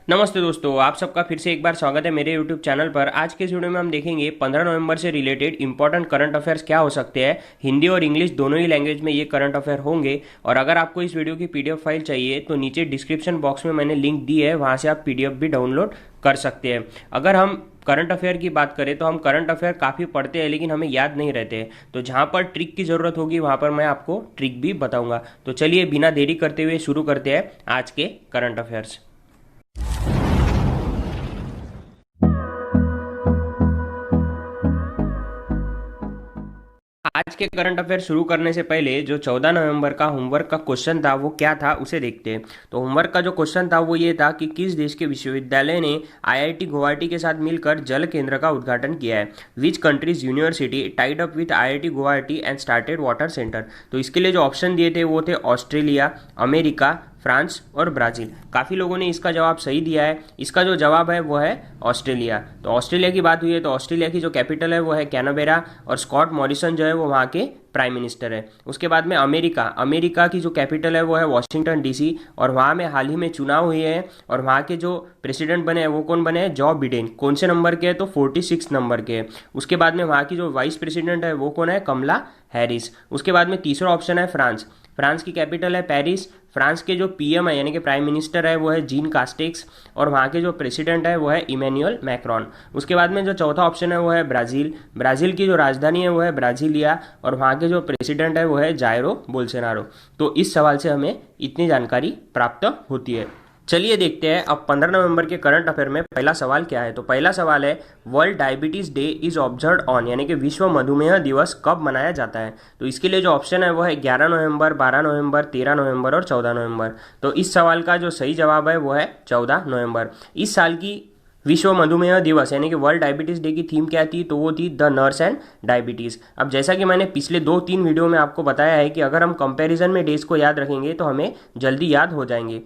नमस्ते दोस्तों, आप सबका फिर से एक बार स्वागत है मेरे YouTube चैनल पर। आज के इस वीडियो में हम देखेंगे 15 नवंबर से रिलेटेड इंपॉर्टेंट करंट अफेयर्स क्या हो सकते हैं। हिंदी और इंग्लिश दोनों ही लैंग्वेज में ये करंट अफेयर होंगे। और अगर आपको इस वीडियो की PDF फाइल चाहिए तो नीचे डिस्क्रिप्शन बॉक्स में मैंने लिंक दी है, वहाँ से आप PDF भी डाउनलोड कर सकते हैं। अगर हम करंट अफेयर की बात करें तो हम करंट अफेयर काफ़ी पढ़ते हैं लेकिन हमें याद नहीं रहते। तो जहाँ पर ट्रिक की ज़रूरत होगी वहाँ पर मैं आपको ट्रिक भी बताऊँगा। तो चलिए बिना देरी करते हुए शुरू करते हैं आज के करंट अफेयर्स। आज के करंट अफेयर शुरू करने से पहले जो 14 नवंबर का होमवर्क का क्वेश्चन था वो क्या था उसे देखते हैं। तो होमवर्क का जो क्वेश्चन था वो ये था कि किस देश के विश्वविद्यालय ने IIT गुवाहाटी के साथ मिलकर जल केंद्र का उद्घाटन किया है। Which countries university tied up with IIT Guwahati and started water centre. तो इसके लिए जो ऑप्शन दिए थे वो थे ऑस्ट्रेलिया, अमेरिका, फ्रांस और ब्राज़ील। काफ़ी लोगों ने इसका जवाब सही दिया है। इसका जो जवाब है वो है ऑस्ट्रेलिया। तो ऑस्ट्रेलिया की बात हुई है तो ऑस्ट्रेलिया की जो कैपिटल है वो है कैनबेरा और स्कॉट मॉरिसन जो है वो वहाँ के प्राइम मिनिस्टर है। उसके बाद में अमेरिका की जो कैपिटल है वो है वॉशिंगटन DC और वहाँ में हाल ही में चुनाव हुए हैं और वहाँ के जो प्रेसिडेंट बने हैं वो कौन बने हैं? Joe Biden. कौन से नंबर के हैं? तो 46 नंबर के। उसके बाद में वहाँ की जो वाइस प्रेसिडेंट है वो कौन है? कमला हैरिस। उसके बाद में तीसरा ऑप्शन है फ्रांस की कैपिटल है पेरिस। फ्रांस के जो PM है यानी कि प्राइम मिनिस्टर है वो है जीन कास्टेक्स और वहाँ के जो प्रेसिडेंट है वो है इमैनुअल मैक्रोन। उसके बाद में जो चौथा ऑप्शन है वो है ब्राज़ील की जो राजधानी है वो है ब्राज़ीलिया और वहाँ के जो प्रेसिडेंट है वो है जायरो बोल्सोनारो। तो इस सवाल से हमें इतनी जानकारी प्राप्त होती है। चलिए देखते हैं अब 15 नवंबर के करंट अफेयर में पहला सवाल क्या है। तो पहला सवाल है world diabetes day is observe on यानी कि विश्व मधुमेह दिवस कब मनाया जाता है। तो इसके लिए जो ऑप्शन है वो है 11 नवंबर, 12 नवंबर, 13 नवंबर और 14 नवंबर। तो इस सवाल का जो सही जवाब है वो है 14 नवंबर। इस साल की विश्व मधुमेह दिवस यानी कि वर्ल्ड डायबिटीज डे की थीम क्या थी? तो वो थी द नर्स एंड डायबिटीज। अब जैसा कि मैंने पिछले 2-3 वीडियो में आपको बताया है कि अगर हम कंपैरिजन में डेज को याद रखेंगे तो हमें जल्दी याद हो जाएंगे।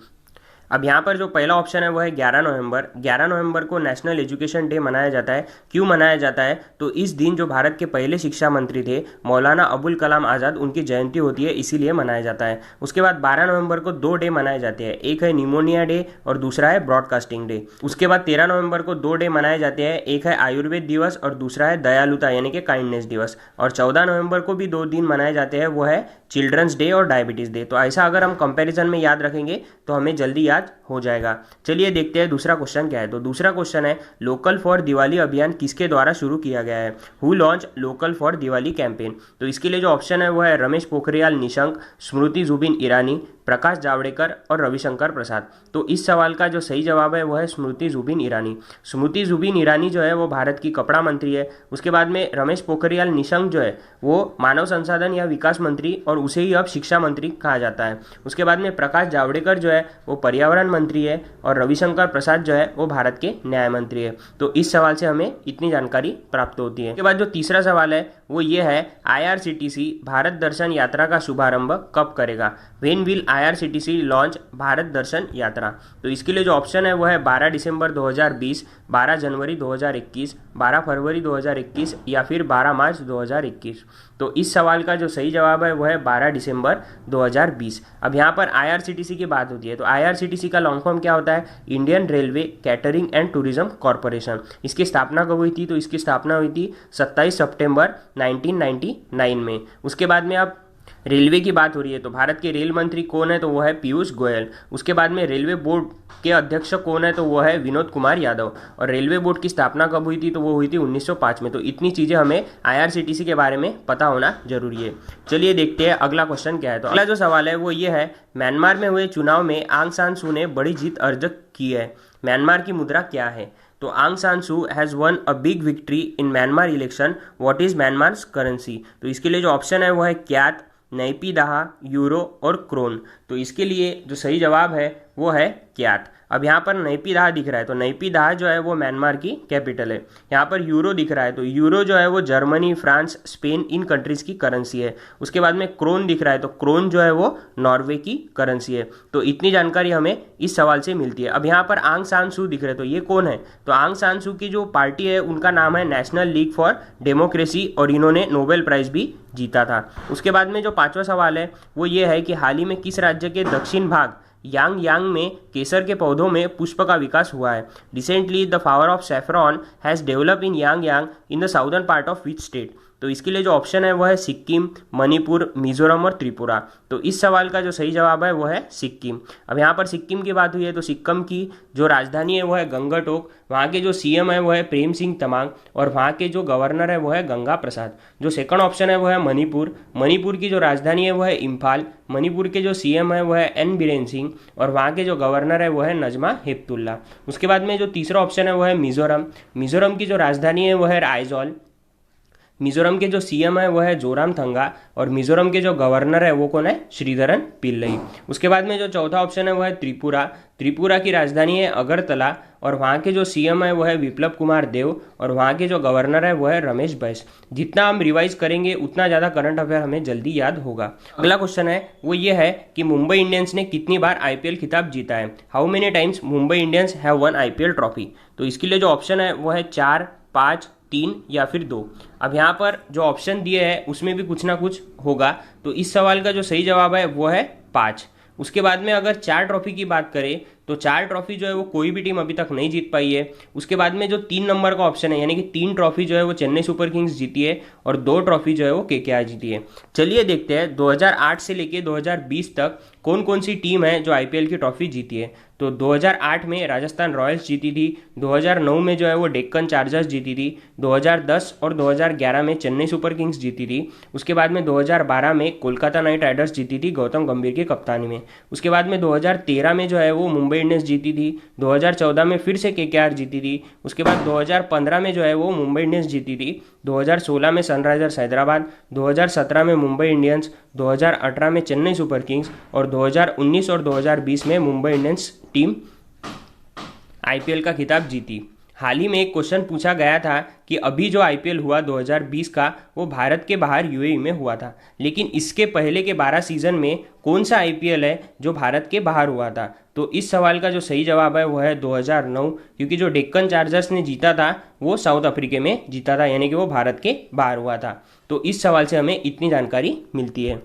अब यहाँ पर जो पहला ऑप्शन है वो है 11 नवंबर। 11 नवंबर को नेशनल एजुकेशन डे मनाया जाता है। क्यों मनाया जाता है? तो इस दिन जो भारत के पहले शिक्षा मंत्री थे मौलाना अबुल कलाम आज़ाद उनकी जयंती होती है, इसीलिए मनाया जाता है। उसके बाद 12 नवंबर को 2 डे मनाए जाते हैं, एक है निमोनिया डे और दूसरा है ब्रॉडकास्टिंग डे। उसके बाद 13 नवंबर को 2 डे मनाए जाते हैं, एक है आयुर्वेद दिवस और दूसरा है दयालुता यानी कि काइंडनेस दिवस। और 14 नवंबर को भी 2 दिन मनाए जाते हैं, वो है चिल्ड्रंस डे और डायबिटीज डे। तो ऐसा अगर हम कंपैरिजन में याद रखेंगे तो हमें जल्दी याद हो जाएगा। चलिए देखते हैं दूसरा क्वेश्चन क्या है। तो दूसरा क्वेश्चन है लोकल फॉर दिवाली अभियान किसके द्वारा शुरू किया गया है? Who launch local for Diwali campaign. तो इसके लिए जो ऑप्शन है वो है रमेश पोखरियाल निशंक, स्मृति जुबिन ईरानी, प्रकाश जावड़ेकर और रविशंकर प्रसाद। तो इस सवाल का जो सही जवाब है वो है स्मृति जुबिन ईरानी। स्मृति जुबिन ईरानी जो है वो भारत की कपड़ा मंत्री है। उसके बाद में रमेश पोखरियाल निशंक जो है वो मानव संसाधन या विकास मंत्री और उसे ही अब शिक्षा मंत्री कहा जाता है। उसके बाद में प्रकाश जावड़ेकर जो है वो पर्यावरण मंत्री है और रविशंकर प्रसाद जो है वो भारत के न्याय मंत्री है। तो इस सवाल से हमें इतनी जानकारी प्राप्त होती है। उसके बाद जो तीसरा सवाल है वो ये है IRCTC भारत दर्शन यात्रा का शुभारंभ कब करेगा? When will IRCTC launch Bharat Darshan Yatra. तो इसके लिए जो ऑप्शन है वो है 12 दिसंबर 2020, 12 जनवरी 2021, 12 फरवरी 2021 या फिर 12 मार्च 2021। तो इस सवाल का जो सही जवाब है वो है 12 दिसंबर 2020। अब यहाँ पर IRCTC की बात होती है तो IRCTC का लॉन्ग फॉर्म क्या होता है? Indian railway catering and tourism corporation. इसकी स्थापना कब हुई थी? तो इसकी स्थापना हुई थी 27 सितंबर 1999 में। उसके बाद में अब रेलवे की बात हो रही है तो भारत के रेल मंत्री कौन है? तो वो है पीयूष गोयल। उसके बाद में रेलवे बोर्ड के अध्यक्ष कौन है? तो वो है विनोद कुमार यादव। और रेलवे बोर्ड की स्थापना कब हुई थी? तो वो हुई थी 1905 में। तो इतनी चीज़ें हमें IRCTC के बारे में पता होना जरूरी है। चलिए देखते हैं अगला क्वेश्चन क्या है। तो अगला जो सवाल है वो ये है म्यांमार में हुए चुनाव में आंग सान सू ने बड़ी जीत अर्ज की है। म्यांमार की मुद्रा क्या है? तो Aung San Suu has won a big victory in Myanmar election, what is Myanmar's currency. तो इसके लिए जो ऑप्शन है वो है क्यात, नैपी-दाह, यूरो और क्रोन। तो इसके लिए जो सही जवाब है वो है क्यात। अब यहाँ पर नैपी-दाह दिख रहा है तो नैपी-दाह जो है वो म्यांमार की कैपिटल है। यहाँ पर यूरो दिख रहा है तो यूरो जो है वो जर्मनी, फ्रांस, स्पेन इन कंट्रीज की करेंसी है। उसके बाद में क्रोन दिख रहा है तो क्रोन जो है वो नॉर्वे की करेंसी है। तो इतनी जानकारी हमें इस सवाल से मिलती है। अब यहाँ पर आंग सान सू दिख रहे हैं तो ये कौन है? तो आंग सान सू की जो पार्टी है उनका नाम है नेशनल लीग फॉर डेमोक्रेसी और इन्होंने नोबेल प्राइज भी जीता था। उसके बाद में जो पांचवा सवाल है वो ये है कि हाल ही में किस राज्य के दक्षिण भाग यांग यांग में केसर के पौधों में पुष्प का विकास हुआ है। Recently the flower of saffron has develop in Yang Yang in the southern part of which state. तो इसके लिए जो ऑप्शन है वो है सिक्किम, मणिपुर, मिजोरम और त्रिपुरा। तो इस सवाल का जो सही जवाब है वो है सिक्किम। अब यहाँ पर सिक्किम की बात हुई है तो सिक्किम की जो राजधानी है वो है गंगटोक, वहाँ के जो सीएम है वो है प्रेम सिंह तमांग और वहाँ के जो गवर्नर है वो है गंगा प्रसाद। जो सेकंड ऑप्शन है वो है मणिपुर, मणिपुर की जो राजधानी है वो है इम्फाल, मणिपुर के जो सीएम है वो है एन बीरेन सिंह और वहाँ के जो गवर्नर है वो है नजमा हेपतुल्ला। उसके बाद में जो तीसरा ऑप्शन है वो है मिजोरम, मिजोरम की जो राजधानी है वो है आइजॉल, मिजोरम के जो सीएम है वो है जोरामथंगा और मिजोरम के जो गवर्नर है वो कौन है, श्रीधरन पिल्लई। उसके बाद में जो चौथा ऑप्शन है वो है त्रिपुरा, त्रिपुरा की राजधानी है अगरतला और वहाँ के जो सीएम है वो है विप्लव कुमार देव और वहाँ के जो गवर्नर है वो है रमेश बैस। जितना हम रिवाइज करेंगे उतना ज़्यादा करंट अफेयर हमें जल्दी याद होगा। अगला क्वेश्चन है वो ये है कि मुंबई इंडियंस ने कितनी बार आईपीएल खिताब जीता है। How many times Mumbai Indians have one IPL trophy. तो इसके लिए जो ऑप्शन है वो है 4, 5, 3 या फिर 2। अब यहाँ पर जो ऑप्शन दिए हैं उसमें भी कुछ ना कुछ होगा, तो इस सवाल का जो सही जवाब है वो है 5। उसके बाद में अगर 4 ट्रॉफी की बात करें तो 4 ट्रॉफी जो है वो कोई भी टीम अभी तक नहीं जीत पाई है। उसके बाद में जो 3 नंबर का ऑप्शन है यानी कि 3 ट्रॉफी जो है वो चेन्नई सुपर किंग्स जीती है और 2 ट्रॉफी जो है वो केकेआर जीती है। चलिए देखते हैं 2008 से लेके 2020 तक कौन कौन सी टीम है जो आईपीएल की ट्रॉफी जीती है। तो 2008 में राजस्थान रॉयल्स जीती थी, 2009 में जो है वो डेक्कन चार्जर्स जीती थी, 2010 और 2011 में चेन्नई सुपर किंग्स जीती थी। उसके बाद में 2012 में कोलकाता नाइट राइडर्स जीती थी गौतम गंभीर की कप्तानी में। उसके बाद में 2013 में जो है वो मुंबई इंडियंस जीती थी, 2014 में फिर से केकेआर जीती थी। उसके बाद 2015 में जो है वो मुंबई इंडियंस जीती थी, 2016 में सनराइजर्स हैदराबाद, 2017 में मुंबई इंडियंस, 2018 में चेन्नई सुपर किंग्स और 2019 और 2020 में मुंबई इंडियंस टीम आईपीएल का खिताब जीती। हाल ही में एक क्वेश्चन पूछा गया था कि अभी जो आईपीएल हुआ 2020 का वो भारत के बाहर यूएई में हुआ था, लेकिन इसके पहले के 12 सीजन में कौन सा आईपीएल है जो भारत के बाहर हुआ था। तो इस सवाल का जो सही जवाब है वो है 2009, क्योंकि जो डेक्कन चार्जर्स ने जीता था वो साउथ अफ्रीका में जीता था, यानी कि वो भारत के बाहर हुआ था। तो इस सवाल से हमें इतनी जानकारी मिलती है।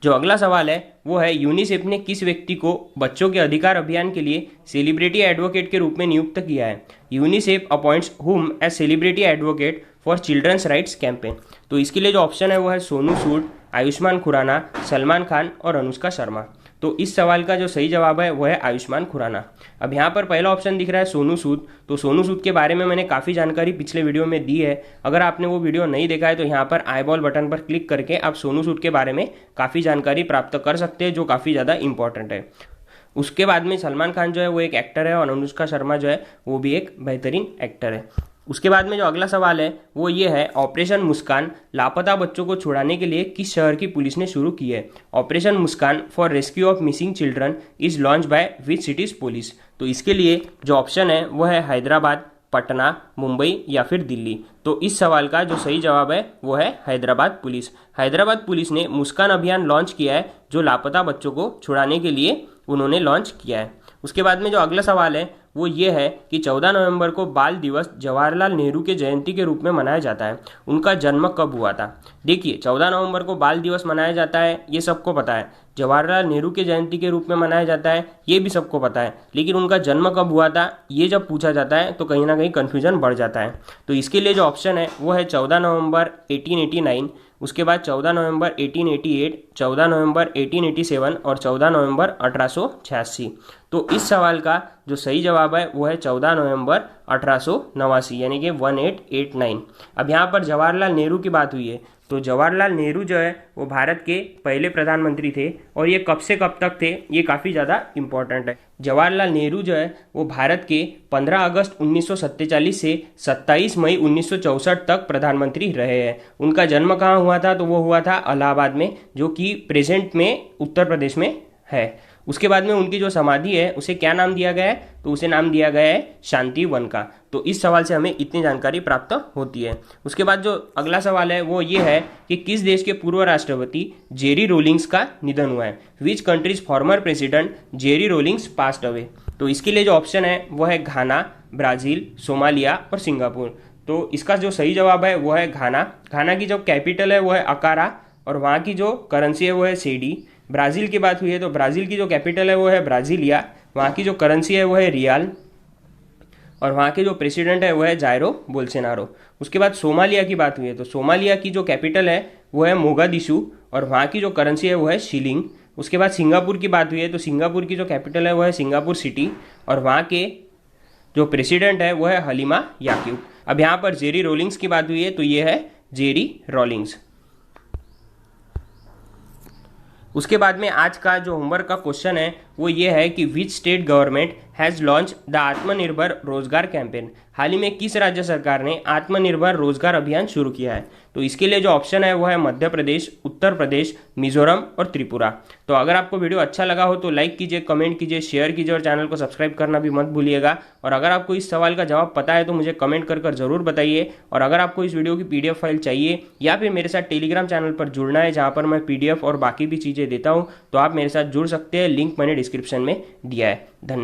जो अगला सवाल है वो है यूनिसेफ ने किस व्यक्ति को बच्चों के अधिकार अभियान के लिए सेलिब्रिटी एडवोकेट के रूप में नियुक्त किया है। UNICEF appoints whom as celebrity advocate for children's rights campaign. तो इसके लिए जो ऑप्शन है वो है सोनू सूद, आयुष्मान खुराना, सलमान खान और अनुष्का शर्मा। तो इस सवाल का जो सही जवाब है वो है आयुष्मान खुराना। अब यहाँ पर पहला ऑप्शन दिख रहा है सोनू सूद, तो सोनू सूद के बारे में मैंने काफ़ी जानकारी पिछले वीडियो में दी है। अगर आपने वो वीडियो नहीं देखा है तो यहाँ पर आई बॉल बटन पर क्लिक करके आप सोनू सूद के बारे में काफ़ी जानकारी प्राप्त कर सकते हैं, जो काफ़ी ज़्यादा इंपॉर्टेंट है। उसके बाद में सलमान खान जो है वो एक एक्टर है और अनुष्का शर्मा जो है वो भी एक बेहतरीन एक्टर है। उसके बाद में जो अगला सवाल है वो ये है ऑपरेशन मुस्कान लापता बच्चों को छुड़ाने के लिए किस शहर की पुलिस ने शुरू की है। Operation Muskan for rescue of missing children is launch by which cities police. तो इसके लिए जो ऑप्शन है वो है हैदराबाद, पटना, मुंबई या फिर दिल्ली। तो इस सवाल का जो सही जवाब है वो है हैदराबाद पुलिस। हैदराबाद पुलिस ने मुस्कान अभियान लॉन्च किया है जो लापता बच्चों को छुड़ाने के लिए उन्होंने लॉन्च किया है। उसके बाद में जो अगला सवाल है वो ये है कि 14 नवंबर को बाल दिवस जवाहरलाल नेहरू के जयंती के रूप में मनाया जाता है। उनका जन्म कब हुआ था। देखिए 14 नवंबर को बाल दिवस मनाया जाता है, ये सबको पता है। जवाहरलाल नेहरू के जयंती के रूप में मनाया जाता है, ये भी सबको पता है। लेकिन उनका जन्म कब हुआ था ये जब पूछा जाता है तो कहीं ना कहीं कन्फ्यूजन बढ़ जाता है। तो इसके लिए जो ऑप्शन है वो है 14 नवंबर 1889, उसके बाद 14 नवंबर 1888, 14 नवंबर 1887 और 14 नवंबर 1886। तो इस सवाल का जो सही जवाब है वो है 14 नवंबर 1889 यानी कि 1889। अब यहाँ पर जवाहरलाल नेहरू की बात हुई है, तो जवाहरलाल नेहरू जो है वो भारत के पहले प्रधानमंत्री थे और ये कब से कब तक थे ये काफ़ी ज़्यादा इम्पोर्टेंट है। जवाहरलाल नेहरू जो है वो भारत के 15 अगस्त 1947 से 27 मई 1964 तक प्रधानमंत्री रहे हैं। उनका जन्म कहाँ हुआ था तो वो हुआ था इलाहाबाद में, जो कि प्रेजेंट में उत्तर प्रदेश में है। उसके बाद में उनकी जो समाधि है उसे क्या नाम दिया गया है तो उसे नाम दिया गया है शांति वन का। तो इस सवाल से हमें इतनी जानकारी प्राप्त होती है। उसके बाद जो अगला सवाल है वो ये है कि किस देश के पूर्व राष्ट्रपति जेरी रोलिंग्स का निधन हुआ है। Which countries former president Jerry Rawlings passed away. तो इसके लिए जो ऑप्शन है वो है घाना, ब्राज़ील, सोमालिया और सिंगापुर। तो इसका जो सही जवाब है वो है घाना। घाना की जो कैपिटल है वो है अकारा और वहाँ की जो करेंसी है वो है सेडी। ब्राज़ील की बात हुई है तो ब्राज़ील की जो कैपिटल है वो है ब्राज़ीलिया, वहाँ की जो करेंसी है वो है रियाल, और वहाँ के जो प्रेसिडेंट है वो है जायरो बोल्सोनारो। उसके बाद सोमालिया की बात हुई है तो सोमालिया की जो कैपिटल है वो है मोगादिशु, और वहाँ की जो करेंसी है वो है शिलिंग। उसके बाद सिंगापुर की बात हुई है तो सिंगापुर की जो कैपिटल है वो है सिंगापुर सिटी, और वहाँ के जो प्रेसिडेंट है वो है हलीमा याक्यूब। अब यहाँ पर जेरी रोलिंग्स की बात हुई है तो ये है जेरी रॉलिंग्स। उसके बाद में आज का जो होमवर्क का क्वेश्चन है वो ये है कि which state government has launch the आत्मनिर्भर रोजगार कैंपेन। हाल ही में किस राज्य सरकार ने आत्मनिर्भर रोजगार अभियान शुरू किया है? तो इसके लिए जो ऑप्शन है वो है मध्य प्रदेश, उत्तर प्रदेश, मिजोरम और त्रिपुरा। तो अगर आपको वीडियो अच्छा लगा हो तो लाइक कीजिए, कमेंट कीजिए, शेयर कीजिए और चैनल को सब्सक्राइब करना भी मत भूलिएगा। और अगर आपको इस सवाल का जवाब पता है तो मुझे कमेंट कर जरूर बताइए। और अगर आपको इस वीडियो की पीडीएफ फाइल चाहिए या फिर मेरे साथ टेलीग्राम चैनल पर जुड़ना है जहाँ पर मैं पीडीएफ और बाकी भी चीज़ें देता हूँ तो आप मेरे साथ जुड़ सकते हैं, लिंक मैंने डिस्क्रिप्शन में दिया है। धन्यवाद।